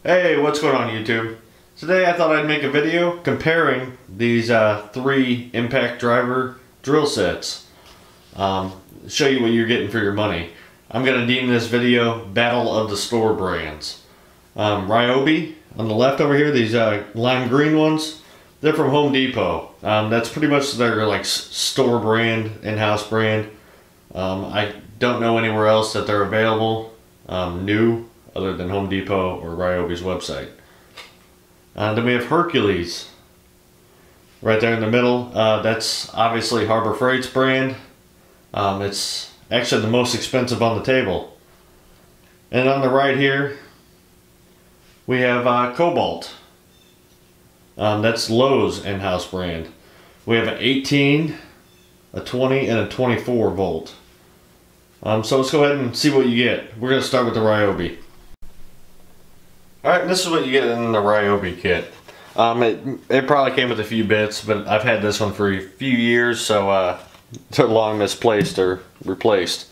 Hey, what's going on YouTube? Today I thought I'd make a video comparing these three impact driver drill sets. Show you what you're getting for your money. I'm going to deem this video Battle of the Store Brands. Ryobi on the left over here, these lime green ones, they're from Home Depot. That's pretty much their like store brand, in-house brand. I don't know anywhere else that they're available new other than Home Depot or Ryobi's website. Then we have Hercules right there in the middle. That's obviously Harbor Freight's brand. It's actually the most expensive on the table. And on the right here we have Cobalt. That's Lowe's in-house brand. We have an 18, a 20, and a 24 volt. So let's go ahead and see what you get. We're going to start with the Ryobi. Alright, this is what you get in the Ryobi kit. It probably came with a few bits, but I've had this one for a few years, so they're long misplaced or replaced.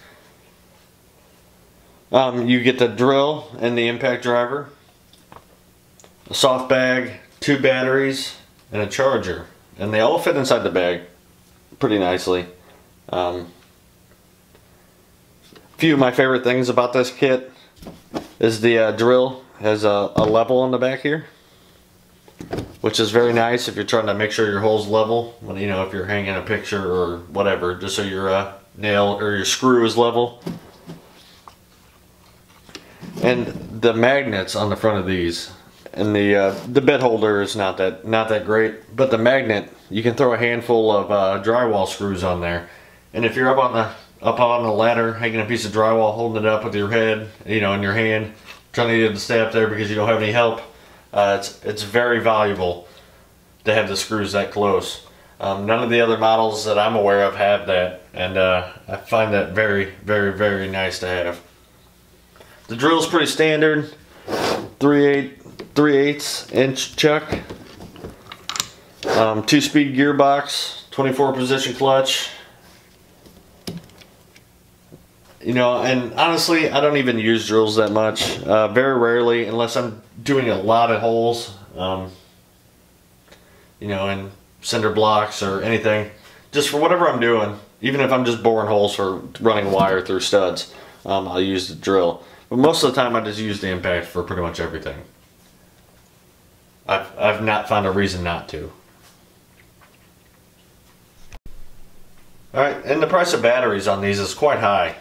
You get the drill and the impact driver, a soft bag, 2 batteries, and a charger. And they all fit inside the bag pretty nicely. A few of my favorite things about this kit is the drill has a level on the back here, which is very nice if you're trying to make sure your hole's level. When, you know, if you're hanging a picture or whatever, just so your nail or your screw is level. And the magnets on the front of these, and the bit holder is not that great, but the magnet, you can throw a handful of drywall screws on there, and if you're up on the ladder hanging a piece of drywall, holding it up with your head, you know, in your hand, trying to get it to stay up there because you don't have any help, it's very valuable to have the screws that close. None of the other models that I'm aware of have that, and I find that very, very, very nice to have. The drill's pretty standard, 3/8 inch chuck, 2-speed gearbox, 24 position clutch. You know, and honestly, I don't even use drills that much. Very rarely, unless I'm doing a lot of holes, you know, in cinder blocks or anything. Just for whatever I'm doing, even if I'm just boring holes for running wire through studs, I'll use the drill. But most of the time, I just use the impact for pretty much everything. I've not found a reason not to. Alright, and the price of batteries on these is quite high.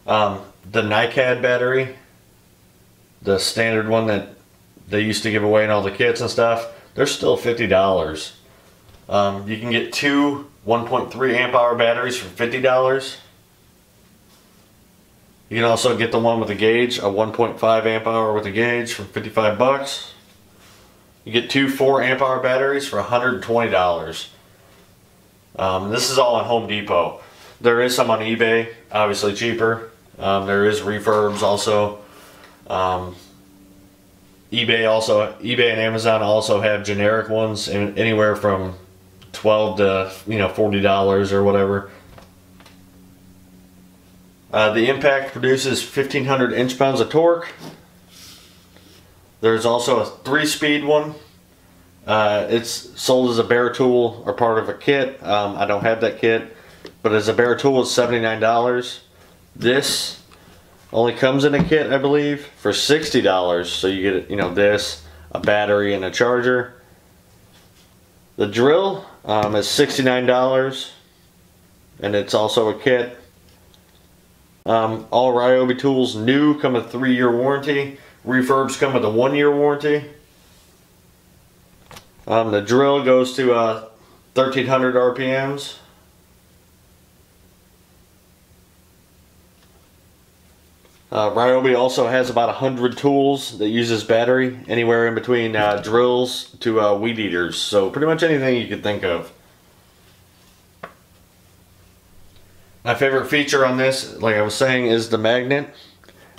The NiCad battery, the standard one that they used to give away in all the kits and stuff, they're still $50. You can get 2 1.3 amp hour batteries for $50. You can also get the one with a gauge, a 1.5 amp hour with a gauge for $55. You get 2 4 amp hour batteries for $120. This is all on Home Depot. There is some on eBay, obviously cheaper. There is refurbs also. eBay and Amazon also have generic ones, anywhere from $12 to $40 or whatever. The impact produces 1,500 inch-pounds of torque. There's also a 3-speed one. It's sold as a bare tool or part of a kit. I don't have that kit, but as a bare tool, it's $79. This only comes in a kit, I believe, for $60. So you get, you know, this, a battery, and a charger. The drill is $69, and it's also a kit. All Ryobi tools new come with a 3-year warranty. Refurbs come with a 1-year warranty. The drill goes to 1,300 RPMs. Ryobi also has about 100 tools that uses battery, anywhere in between drills to weed eaters. So pretty much anything you could think of. My favorite feature on this, like I was saying, is the magnet,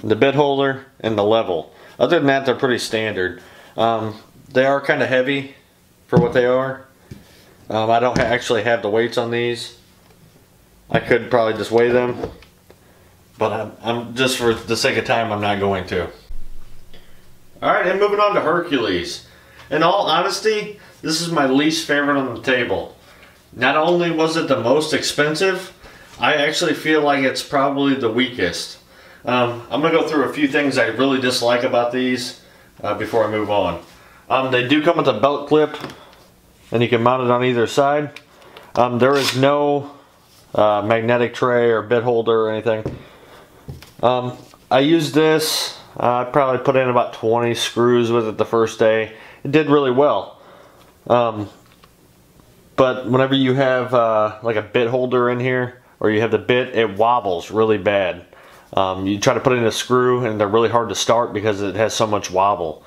the bit holder, and the level. Other than that, they're pretty standard. They are kind of heavy for what they are. I don't actually have the weights on these. I could probably just weigh them. But I'm just for the sake of time, I'm not going to. Alright, and moving on to Hercules. In all honesty, this is my least favorite on the table. Not only was it the most expensive, I actually feel like it's probably the weakest. I'm going to go through a few things I really dislike about these before I move on. They do come with a belt clip, and you can mount it on either side. There is no magnetic tray or bit holder or anything. I used this. I probably put in about 20 screws with it the first day. It did really well. But whenever you have like a bit holder in here, or you have the bit, it wobbles really bad. You try to put in a screw and they're really hard to start because it has so much wobble.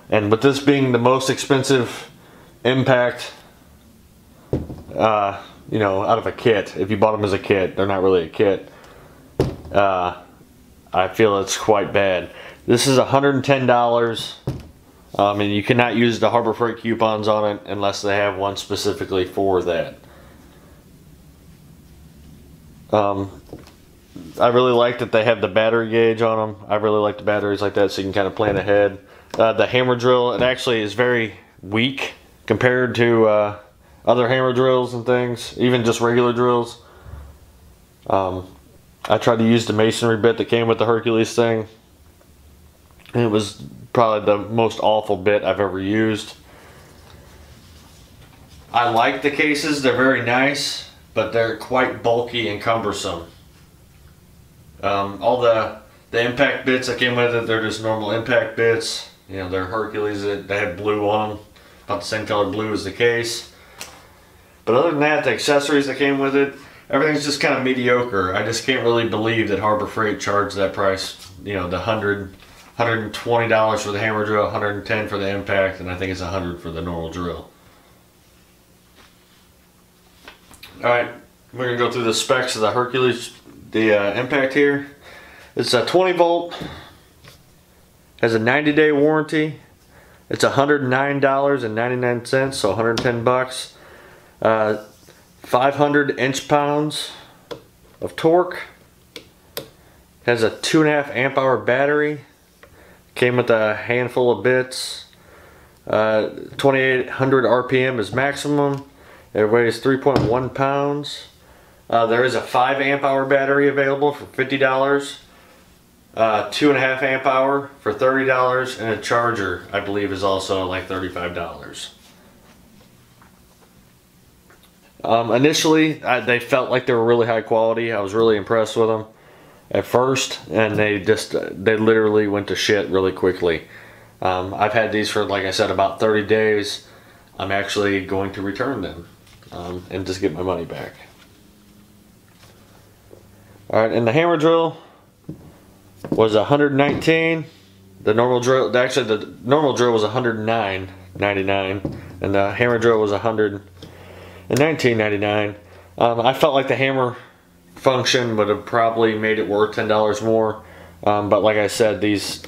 And with this being the most expensive impact, you know, out of a kit, if you bought them as a kit, they're not really a kit. I feel it's quite bad. This is $110, and you cannot use the Harbor Freight coupons on it unless they have one specifically for that. I really like that they have the battery gauge on them. I really like the batteries like that, so you can kind of plan ahead. The hammer drill, it actually is very weak compared to other hammer drills and things, even just regular drills. I tried to use the masonry bit that came with the Hercules thing. It was probably the most awful bit I've ever used. I like the cases, they're very nice, but they're quite bulky and cumbersome. All the impact bits that came with it, they're just normal impact bits. You know, they're Hercules, they have blue on them, about the same color blue as the case. But other than that, the accessories that came with it, everything's just kind of mediocre. I just can't really believe that Harbor Freight charged that price. You know, the $120 for the hammer drill, $110 for the impact, and I think it's $100 for the normal drill. Alright, we're going to go through the specs of the Hercules, the impact here. It's a 20 volt, has a 90-day warranty. It's $109.99, so 110 bucks. 500 inch-pounds of torque. Has a 2.5 amp hour battery. Came with a handful of bits. 2800 RPM is maximum. It weighs 3.1 pounds. There is a 5 amp hour battery available for $50. 2.5 amp hour for $30, and a charger I believe is also like $35. Initially, they felt like they were really high quality. I was really impressed with them at first, and they literally went to shit really quickly. I've had these for, like I said, about 30 days. I'm actually going to return them and just get my money back. Alright, and the hammer drill was $119. The normal drill, actually the normal drill was $109.99, and the hammer drill was $119.99. I felt like the hammer function would have probably made it worth $10 more, but like I said, these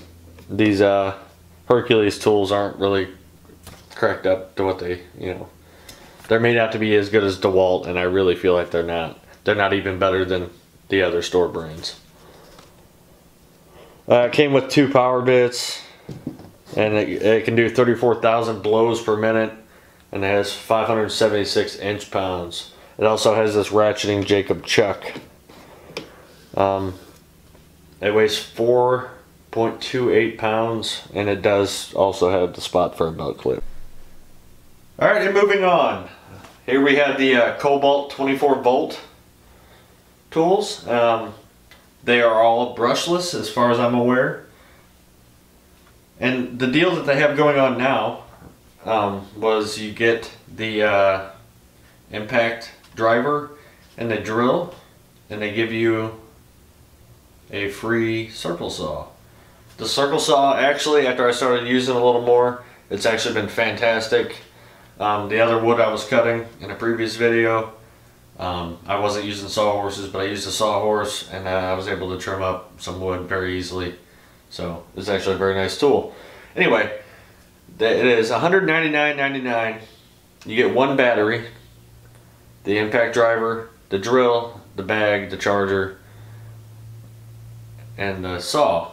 Hercules tools aren't really cracked up to what they, you know, they're made out to be as good as DeWalt, and I really feel like they're not. They're not even better than the other store brands. It came with 2 power bits, and it can do 34,000 blows per minute, and it has 576 inch-pounds. It also has this ratcheting Jacob chuck. It weighs 4.28 pounds, and it does also have the spot for a belt clip. Alright, and moving on. Here we have the Kobalt 24v tools. They are all brushless as far as I'm aware. And the deal that they have going on now was you get the impact driver and the drill, and they give you a free circle saw. The circle saw, actually, after I started using it a little more, it's actually been fantastic. The other wood I was cutting in a previous video, I wasn't using sawhorses, but I used a sawhorse, and I was able to trim up some wood very easily. So it's actually a very nice tool. Anyway, it is $199.99. You get 1 battery, the impact driver, the drill, the bag, the charger, and the saw.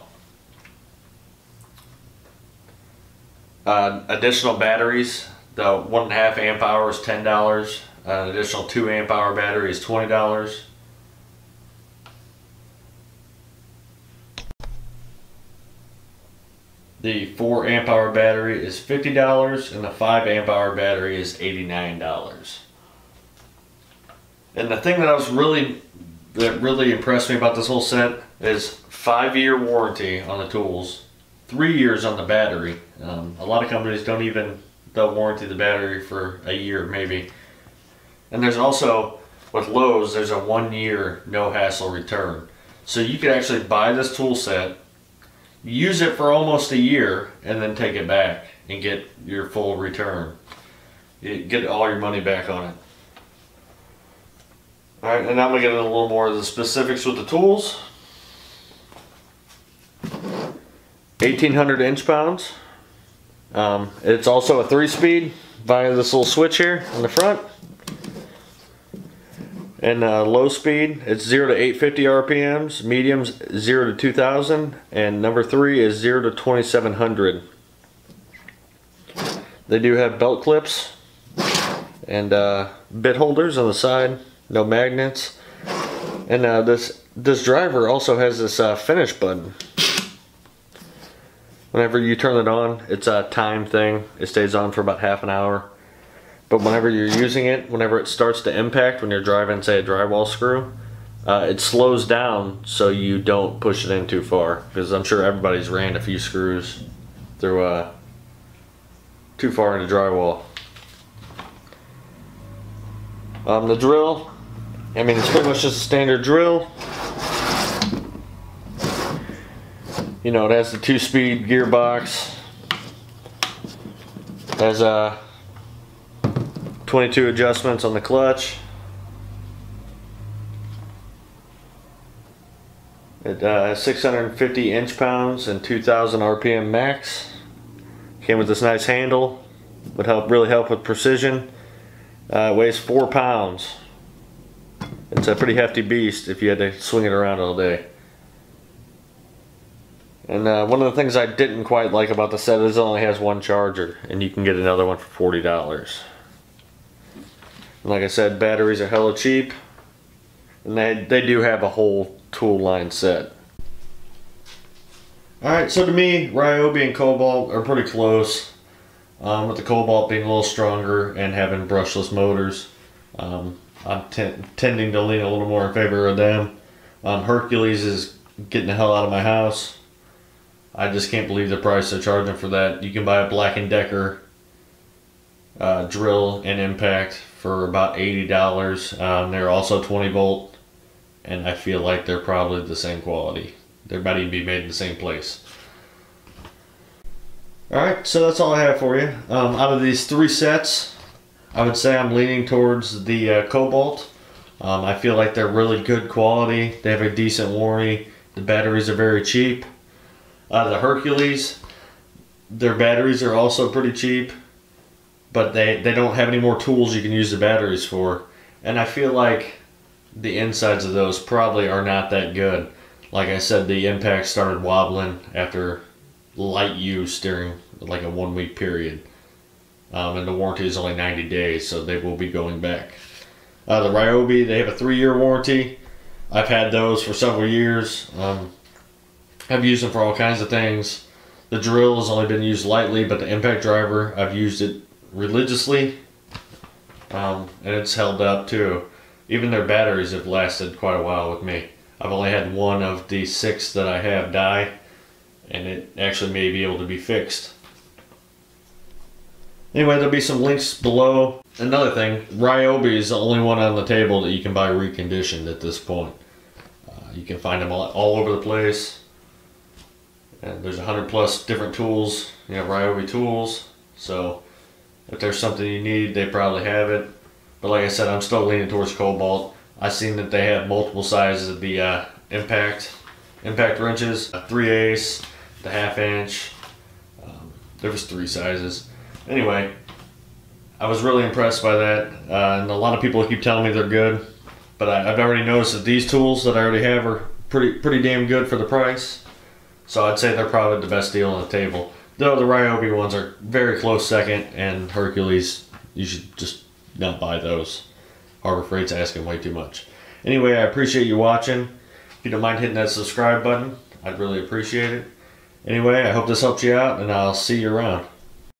Additional batteries, the 1.5 amp hour is $10. An additional 2 amp hour battery is $20. The 4 amp hour battery is $50 and the 5 amp hour battery is $89. And the thing that really impressed me about this whole set is 5-year warranty on the tools, 3 years on the battery. A lot of companies they'll warranty the battery for a year maybe. And there's also, with Lowe's, there's a 1-year no hassle return. So you could actually buy this tool set, use it for almost a year, and then take it back and get your full return. You get all your money back on it. Alright, and now I'm going to get into a little more of the specifics with the tools. 1,800 inch-pounds. It's also a 3-speed via this little switch here on the front. And low speed, it's 0 to 850 RPMs, mediums 0 to 2000, and number 3 is 0 to 2700. They do have belt clips and bit holders on the side, no magnets. And this driver also has this finish button. Whenever you turn it on, it's a time thing. It stays on for about half an hour. But whenever you're using it, whenever it starts to impact, when you're driving, say, a drywall screw, it slows down so you don't push it in too far. Because I'm sure everybody's ran a few screws through too far into drywall. The drill, I mean, it's pretty much just a standard drill. You know, it has the 2-speed gearbox. It has 22 adjustments on the clutch. It has 650 inch-pounds and 2,000 RPM max. Came with this nice handle. Would really help with precision. It weighs 4 pounds. It's a pretty hefty beast if you had to swing it around all day. And one of the things I didn't quite like about the set is it only has one charger, and you can get another one for $40. And like I said, batteries are hella cheap, and they do have a whole tool line set. Alright, so to me, Ryobi and Cobalt are pretty close, with the Cobalt being a little stronger and having brushless motors. I'm tending to lean a little more in favor of them. Hercules is getting the hell out of my house. I just can't believe the price they're charging for that. You can buy a Black & Decker drill and impact for about $80. They're also 20 volt, and I feel like they're probably the same quality. They might even be made in the same place. Alright, so that's all I have for you. Out of these 3 sets, I would say I'm leaning towards the Cobalt. I feel like they're really good quality. They have a decent warranty. The batteries are very cheap. The Hercules, their batteries are also pretty cheap, but they don't have any more tools you can use the batteries for. And I feel like the insides of those probably are not that good. Like I said, the impact started wobbling after light use during like a 1-week period. And the warranty is only 90 days, so they will be going back. The Ryobi, they have a 3-year warranty. I've had those for several years. I've used them for all kinds of things. The drill has only been used lightly, but the impact driver, I've used it religiously. And it's held up too. Even their batteries have lasted quite a while with me. I've only had one of the 6 that I have die, and it actually may be able to be fixed. Anyway, there'll be some links below. Another thing, Ryobi is the only one on the table that you can buy reconditioned at this point. You can find them all over the place. And there's 100+ different tools, you know, Ryobi tools. So if there's something you need, they probably have it. But like I said, I'm still leaning towards Cobalt. I've seen that they have multiple sizes of the impact wrenches, a 3/8, the 1/2 inch. There was 3 sizes. Anyway, I was really impressed by that, and a lot of people keep telling me they're good. But I've already noticed that these tools that I already have are pretty damn good for the price. So I'd say they're probably the best deal on the table. Though the Ryobi ones are very close second, and Hercules, you should just not buy those. Harbor Freight's asking way too much. Anyway, I appreciate you watching. If you don't mind hitting that subscribe button, I'd really appreciate it. Anyway, I hope this helped you out, and I'll see you around.